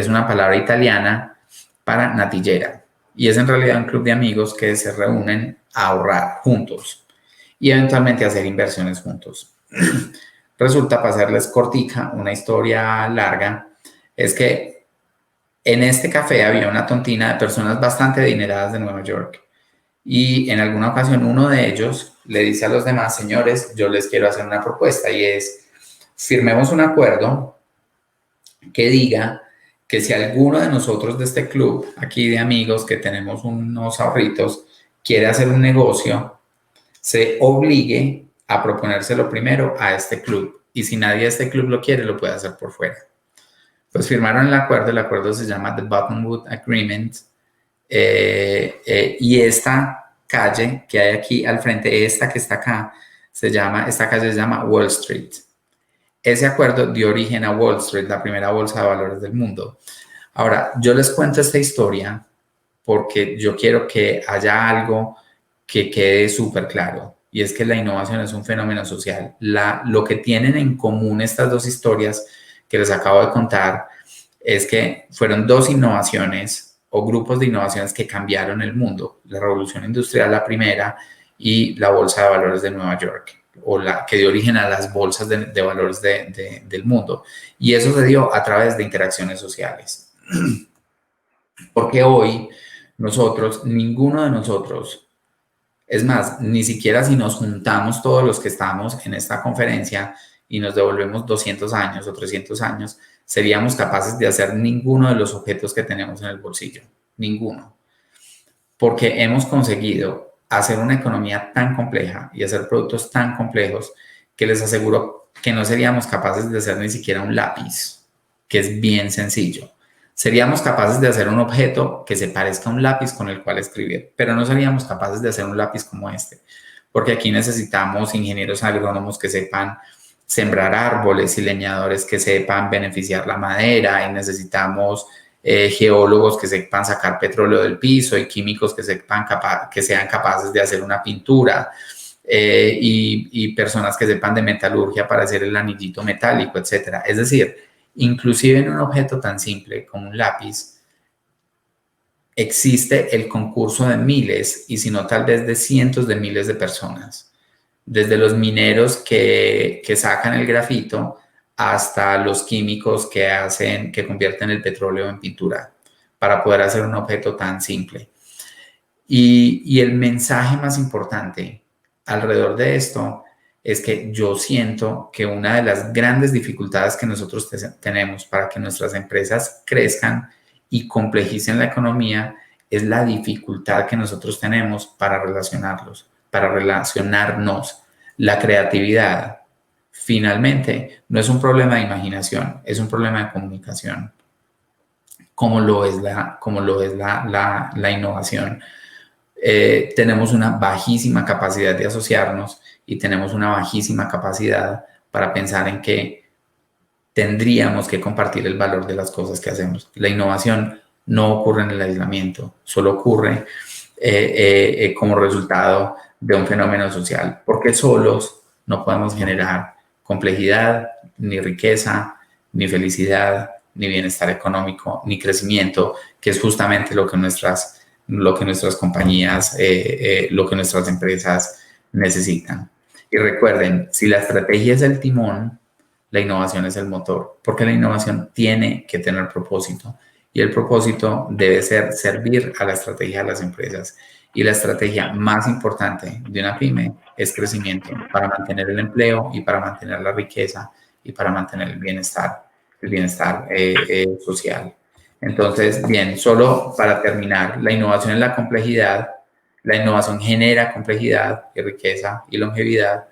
una palabra italiana para natillera, y es en realidad un club de amigos que se reúnen a ahorrar juntos y eventualmente a hacer inversiones juntos. Resulta, para hacerles cortica, una historia larga, es que en este café había una tontina de personas bastante adineradas de Nueva York, y en alguna ocasión uno de ellos le dice a los demás: señores, yo les quiero hacer una propuesta, y es: firmemos un acuerdo que diga que si alguno de nosotros de este club aquí de amigos que tenemos unos ahorritos quiere hacer un negocio, se obligue a proponérselo primero a este club, y si nadie de este club lo quiere, lo puede hacer por fuera. Pues firmaron el acuerdo se llama The Buttonwood Agreement, y esta calle que hay aquí al frente, esta que está acá, esta calle se llama Wall Street. Ese acuerdo dio origen a Wall Street, la primera bolsa de valores del mundo. Ahora, yo les cuento esta historia porque yo quiero que haya algo que quede súper claro, y es que la innovación es un fenómeno social. Lo que tienen en común estas dos historias, que les acabo de contar es que fueron dos innovaciones o grupos de innovaciones que cambiaron el mundo. La revolución industrial, la primera, y la bolsa de valores de Nueva York, o la que dio origen a las bolsas de valores del mundo. Y eso se dio a través de interacciones sociales. Porque hoy nosotros, ninguno de nosotros, es más, ni siquiera si nos juntamos todos los que estamos en esta conferencia y nos devolvemos 200 años o 300 años, seríamos capaces de hacer ninguno de los objetos que tenemos en el bolsillo. Ninguno. Porque hemos conseguido hacer una economía tan compleja y hacer productos tan complejos que les aseguro que no seríamos capaces de hacer ni siquiera un lápiz, que es bien sencillo. Seríamos capaces de hacer un objeto que se parezca a un lápiz con el cual escribir, pero no seríamos capaces de hacer un lápiz como este, porque aquí necesitamos ingenieros agrónomos que sepan sembrar árboles y leñadores que sepan beneficiar la madera, y necesitamos geólogos que sepan sacar petróleo del piso y químicos que sean capaces de hacer una pintura, y personas que sepan de metalurgia para hacer el anillito metálico, etcétera. Es decir, inclusive en un objeto tan simple como un lápiz, existe el concurso de miles, y si no tal vez de cientos de miles de personas, desde los mineros que sacan el grafito hasta los químicos que convierten el petróleo en pintura para poder hacer un objeto tan simple. Y el mensaje más importante alrededor de esto es que yo siento que una de las grandes dificultades que nosotros tenemos para que nuestras empresas crezcan y complejicen la economía es la dificultad que nosotros tenemos para relacionarnos. La creatividad, finalmente, no es un problema de imaginación, es un problema de comunicación, como lo es la innovación. Tenemos una bajísima capacidad de asociarnos y tenemos una bajísima capacidad para pensar en que tendríamos que compartir el valor de las cosas que hacemos. La innovación no ocurre en el aislamiento, solo ocurre como resultado de un fenómeno social, porque solos no podemos generar complejidad, ni riqueza, ni felicidad, ni bienestar económico, ni crecimiento, que es justamente lo que nuestras compañías, lo que nuestras empresas necesitan. Y recuerden, si la estrategia es el timón, la innovación es el motor, porque la innovación tiene que tener propósito, y el propósito debe ser servir a la estrategia de las empresas. Y la estrategia más importante de una pyme es crecimiento, para mantener el empleo y para mantener la riqueza y para mantener el bienestar social. Entonces, bien, solo para terminar, la innovación es la complejidad. La innovación genera complejidad y riqueza y longevidad.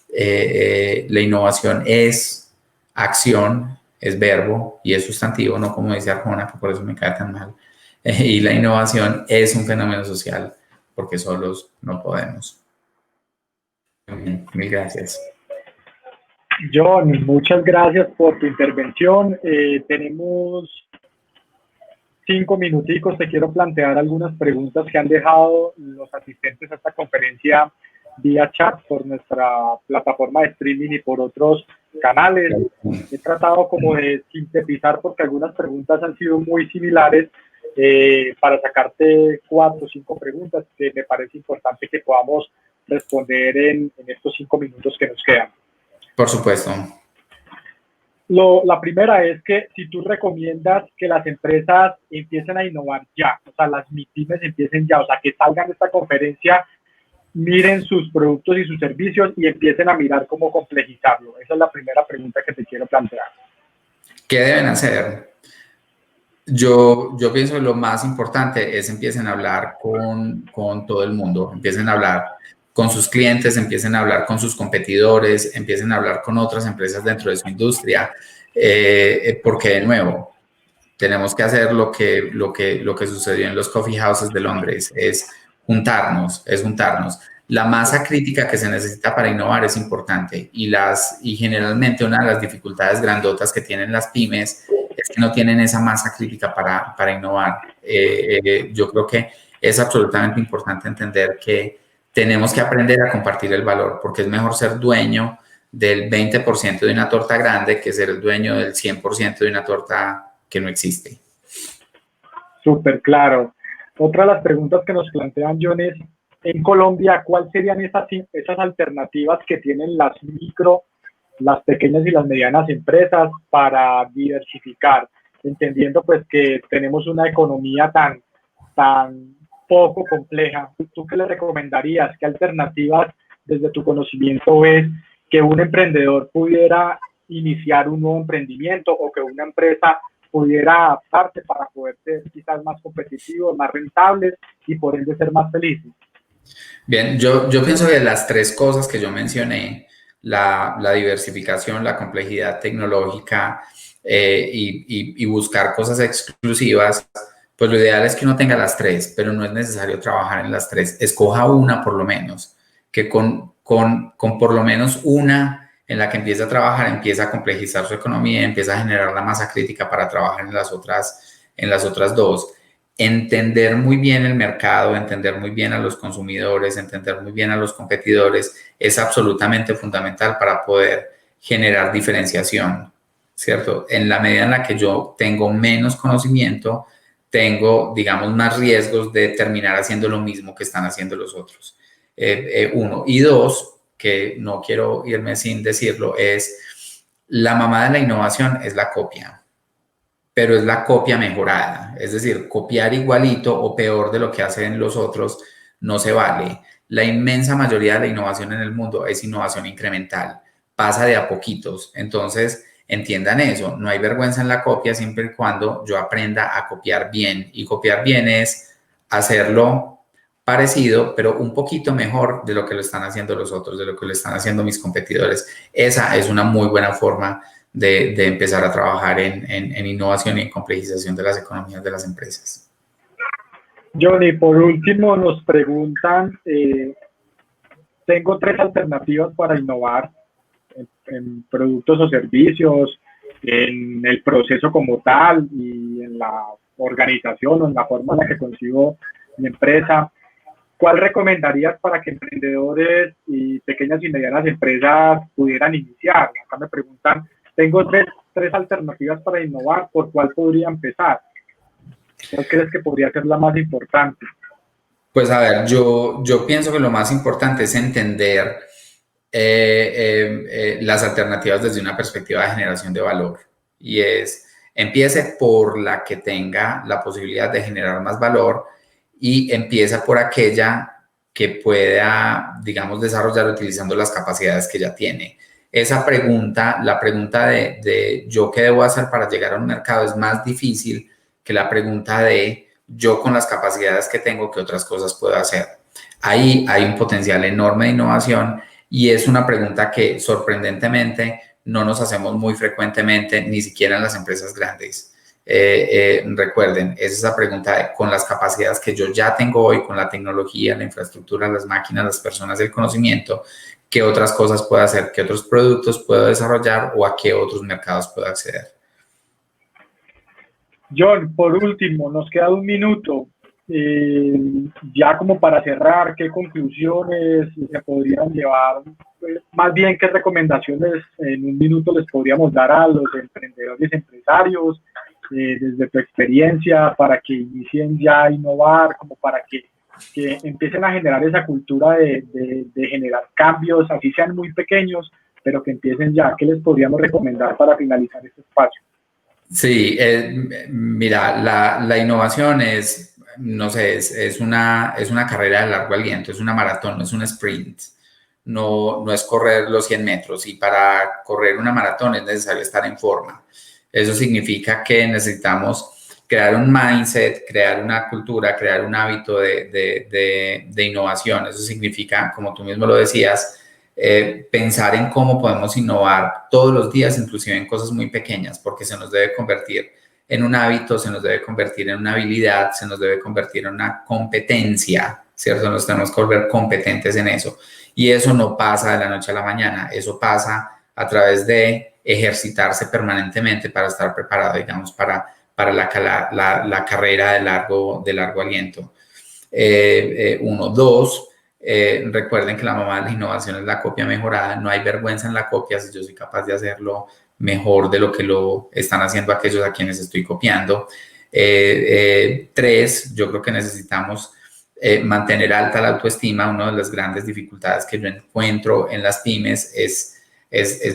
La innovación es acción, es verbo y es sustantivo, no como dice Arjona, que por eso me cae tan mal. Y la innovación es un fenómeno social, porque solos no podemos. Bien, mil gracias. John, muchas gracias por tu intervención. Tenemos 5 minuticos. Te quiero plantear algunas preguntas que han dejado los asistentes a esta conferencia vía chat por nuestra plataforma de streaming y por otros canales. He tratado como de sintetizar porque algunas preguntas han sido muy similares, para sacarte 4 o 5 preguntas que me parece importante que podamos responder en estos 5 minutos que nos quedan. Por supuesto. La primera es que si tú recomiendas que las empresas empiecen a innovar ya, o sea, las MIPYMES empiecen ya, o sea, que salgan de esta conferencia, miren sus productos y sus servicios y empiecen a mirar cómo complejizarlo. Esa es la primera pregunta que te quiero plantear. ¿Qué deben hacer? Yo pienso que lo más importante es empiecen a hablar con todo el mundo, empiecen a hablar con sus clientes, empiecen a hablar con sus competidores, empiecen a hablar con otras empresas dentro de su industria, porque de nuevo, tenemos que hacer lo que sucedió en los coffee houses de Londres, es juntarnos. La masa crítica que se necesita para innovar es importante, y generalmente una de las dificultades grandotas que tienen las pymes es que no tienen esa masa crítica para innovar. Yo creo que es absolutamente importante entender que tenemos que aprender a compartir el valor, porque es mejor ser dueño del 20% de una torta grande que ser el dueño del 100% de una torta que no existe. Súper claro. Otra de las preguntas que nos plantean, John, es, en Colombia, ¿cuáles serían esas alternativas que tienen las pequeñas y las medianas empresas para diversificar? Entendiendo pues que tenemos una economía tan poco compleja. ¿Tú qué le recomendarías? ¿Qué alternativas desde tu conocimiento ves que un emprendedor pudiera iniciar un nuevo emprendimiento o que una empresa pudiera adaptarse para poder ser quizás más competitivos, más rentables y por ende ser más felices? Bien, yo pienso que las tres cosas que yo mencioné, la diversificación, la complejidad tecnológica y buscar cosas exclusivas, pues lo ideal es que uno tenga las tres, pero no es necesario trabajar en las tres. Escoja una por lo menos, que con por lo menos una en la que empiece a trabajar, empieza a complejizar su economía, empieza a generar la masa crítica para trabajar en las otras dos. Entender muy bien el mercado, entender muy bien a los consumidores, entender muy bien a los competidores es absolutamente fundamental para poder generar diferenciación, ¿cierto? En la medida en la que yo tengo menos conocimiento, tengo, digamos, más riesgos de terminar haciendo lo mismo que están haciendo los otros. Uno. Y dos, que no quiero irme sin decirlo, es la mamá de la innovación es la copia, pero es la copia mejorada. Es decir, copiar igualito o peor de lo que hacen los otros no se vale. La inmensa mayoría de la innovación en el mundo es innovación incremental, pasa de a poquitos. Entonces, entiendan eso, no hay vergüenza en la copia siempre y cuando yo aprenda a copiar bien. Y copiar bien es hacerlo parecido, pero un poquito mejor de lo que lo están haciendo los otros, de lo que lo están haciendo mis competidores. Esa es una muy buena forma de empezar a trabajar en innovación y en complejización de las economías de las empresas. Johnny, por último nos preguntan, tengo tres alternativas para innovar en productos o servicios, en el proceso como tal y en la organización o en la forma en la que consigo mi empresa. ¿Cuál recomendarías para que emprendedores y pequeñas y medianas empresas pudieran iniciar? Acá me preguntan, tengo tres alternativas para innovar, ¿por cuál podría empezar? ¿Cuál crees que podría ser la más importante? Pues a ver, yo pienso que lo más importante es entender las alternativas desde una perspectiva de generación de valor. Y empiece por la que tenga la posibilidad de generar más valor y empieza por aquella que pueda, digamos, desarrollar utilizando las capacidades que ya tiene. Esa pregunta, la pregunta de yo qué debo hacer para llegar a un mercado es más difícil que la pregunta de yo con las capacidades que tengo, qué otras cosas puedo hacer. Ahí hay un potencial enorme de innovación y es una pregunta que sorprendentemente no nos hacemos muy frecuentemente, ni siquiera en las empresas grandes. Recuerden, es esa pregunta de, con las capacidades que yo ya tengo hoy, con la tecnología, la infraestructura, las máquinas, las personas, el conocimiento, qué otras cosas puedo hacer, qué otros productos puedo desarrollar o a qué otros mercados puedo acceder. John, por último, nos queda un minuto. Ya como para cerrar, ¿qué conclusiones se podrían llevar? Más bien, ¿qué recomendaciones en un minuto les podríamos dar a los emprendedores, empresarios, desde tu experiencia, para que inicien ya a innovar, como para que empiecen a generar esa cultura de generar cambios, así sean muy pequeños, pero que empiecen ya? ¿Qué les podríamos recomendar para finalizar este espacio? Sí, mira, la innovación es, no sé, es una carrera de largo aliento, es una maratón, no es un sprint, no es correr los 100 metros y para correr una maratón es necesario estar en forma. Eso significa que necesitamos crear un mindset, crear una cultura, crear un hábito de innovación. Eso significa, como tú mismo lo decías, pensar en cómo podemos innovar todos los días, inclusive en cosas muy pequeñas, porque se nos debe convertir en un hábito, se nos debe convertir en una habilidad, se nos debe convertir en una competencia, ¿cierto? Nos tenemos que volver competentes en eso. Y eso no pasa de la noche a la mañana, eso pasa a través de ejercitarse permanentemente para estar preparado, digamos, para la carrera de largo aliento. Uno, dos, Recuerden que la mamá de la innovación es la copia mejorada. No hay vergüenza en la copia si yo soy capaz de hacerlo mejor de lo que lo están haciendo aquellos a quienes estoy copiando. 3, yo creo que necesitamos mantener alta la autoestima. Una de las grandes dificultades que yo encuentro en las pymes es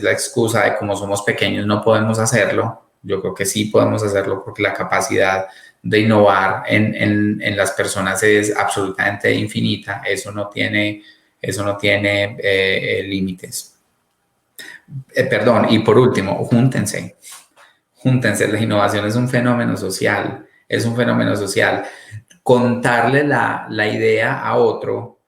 la excusa de como somos pequeños no podemos hacerlo. Yo creo que sí podemos hacerlo porque la capacidad de innovar en las personas es absolutamente infinita. Eso no tiene límites. Perdón, y por último, júntense. La innovación es un fenómeno social, Contarle la idea a otro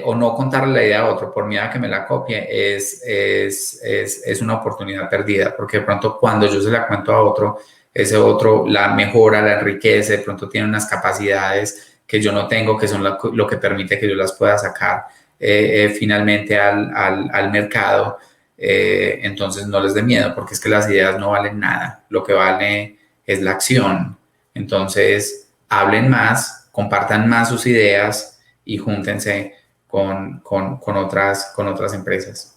o no contarle la idea a otro por miedo a que me la copie es una oportunidad perdida, porque de pronto cuando yo se la cuento a otro, ese otro la mejora, la enriquece, de pronto tiene unas capacidades que yo no tengo, que son lo que permite que yo las pueda sacar finalmente al mercado. Entonces no les dé miedo, porque es que las ideas no valen nada, lo que vale es la acción. Entonces hablen más, compartan más sus ideas y júntense con otras empresas.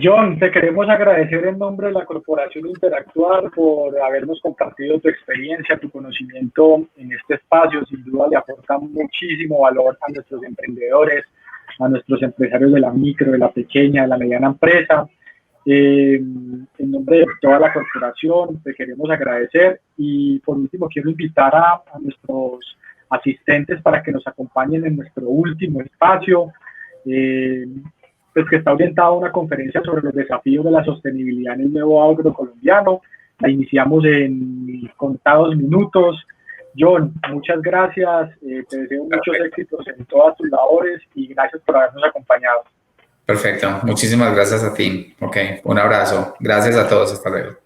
John, te queremos agradecer en nombre de la Corporación Interactuar por habernos compartido tu experiencia, tu conocimiento en este espacio. Sin duda le aporta muchísimo valor a nuestros emprendedores, a nuestros empresarios de la micro, de la pequeña, de la mediana empresa. En nombre de toda la corporación te queremos agradecer y por último quiero invitar a nuestros asistentes para que nos acompañen en nuestro último espacio, pues que está orientado a una conferencia sobre los desafíos de la sostenibilidad en el nuevo agrocolombiano. La iniciamos en contados minutos. John, muchas gracias, te deseo muchos éxitos en todas tus labores y gracias por habernos acompañado. Perfecto, muchísimas gracias a ti. Ok, un abrazo. Gracias a todos, hasta luego.